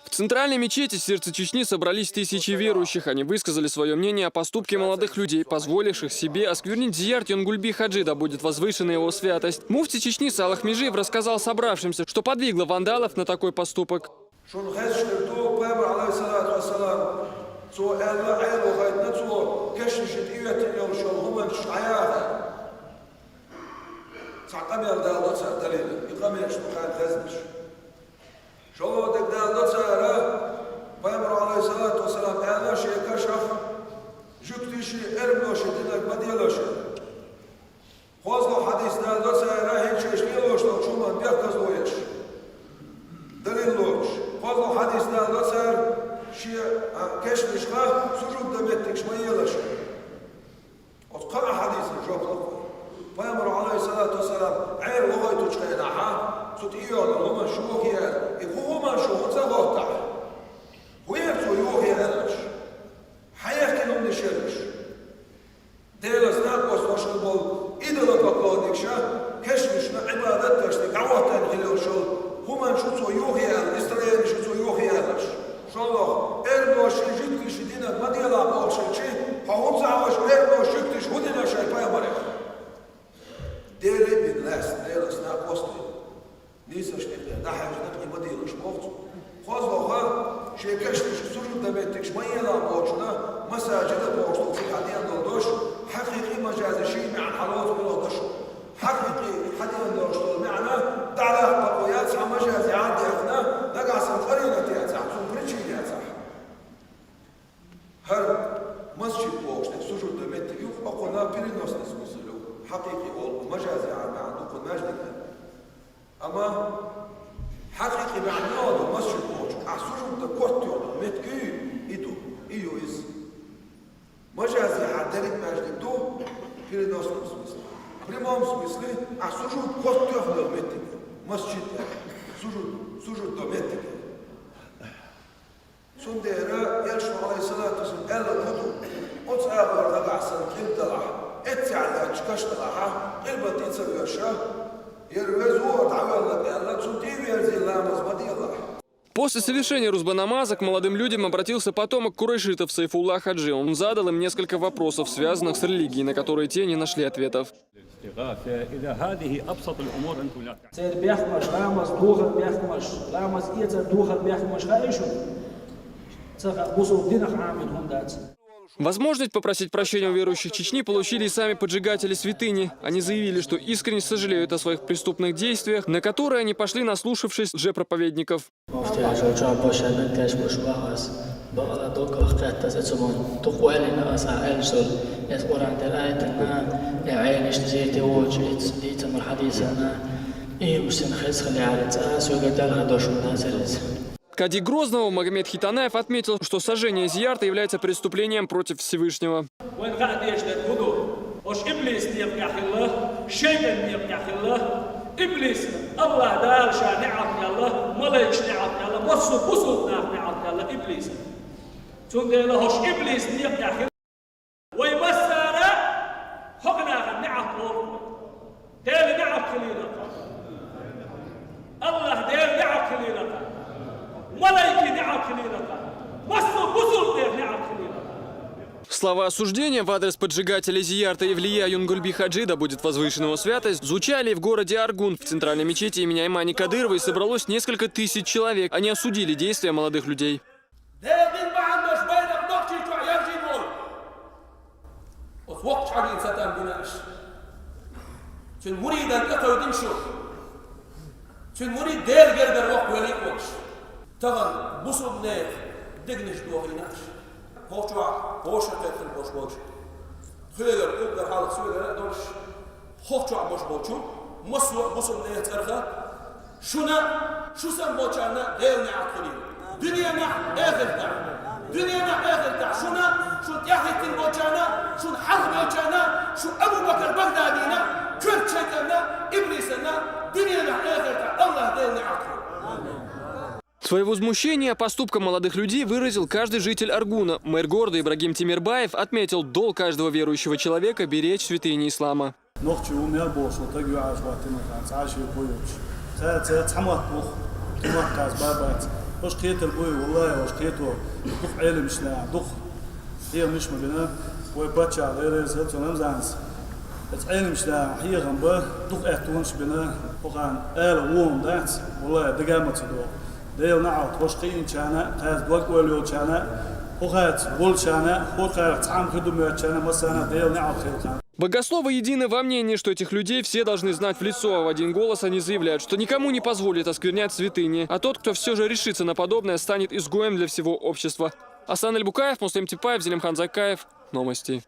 В центральной мечети сердца Чечни собрались тысячи верующих. Они высказали свое мнение о поступке молодых людей, позволивших себе осквернить зиярт Юнгульби Хаджи, да будет возвышена его святость. Муфти Чечни Салах Межиев рассказал собравшимся, что подвигло вандалов на такой поступок. После совершения рузбанамаза к молодым людям обратился потомок курайшитов Сайфуллах Хаджи. Он задал им несколько вопросов, связанных с религией, на которые те не нашли ответов. Возможность попросить прощения у верующих Чечни получили и сами поджигатели святыни. Они заявили, что искренне сожалеют о своих преступных действиях, на которые они пошли, наслушавшись лжепроповедников. Кади Грозного Магомед Хитанаев отметил, что сожжение зиярта является преступлением против Всевышнего. Слова осуждения в адрес поджигателя зиярта Евлия Юнгульби Хаджи, да будет возвышена его святость, звучали в городе Аргун. В центральной мечети имени Аймани Кадыровой собралось несколько тысяч человек. Они осудили действия молодых людей. Свое возмущение поступком молодых людей выразил каждый житель Аргуна. Мэр города Ибрагим Тимирбаев отметил долг каждого верующего человека беречь святыни ислама. وش قيت البوي والله وش قيته دخ علم شلا دخ هي مش مبينا ويباتشا غير زهت ونمزانس علم شلا هي غنبه دخ احتونش بنا وقان آل ووم دات والله دقامة تدو ديل نعوت وش قين شانا قاعد دوق وليو شانا وقاعد بول شانا وقاعد تعام خدمة شانا مسانا ديل نعوت خيل. Богословы едины во мнении, что этих людей все должны знать в лицо, а в один голос они заявляют, что никому не позволят осквернять святыни, а тот, кто все же решится на подобное, станет изгоем для всего общества. Асан Эль-Букаев, Муслим Типаев, Зелимхан Закаев. Новости.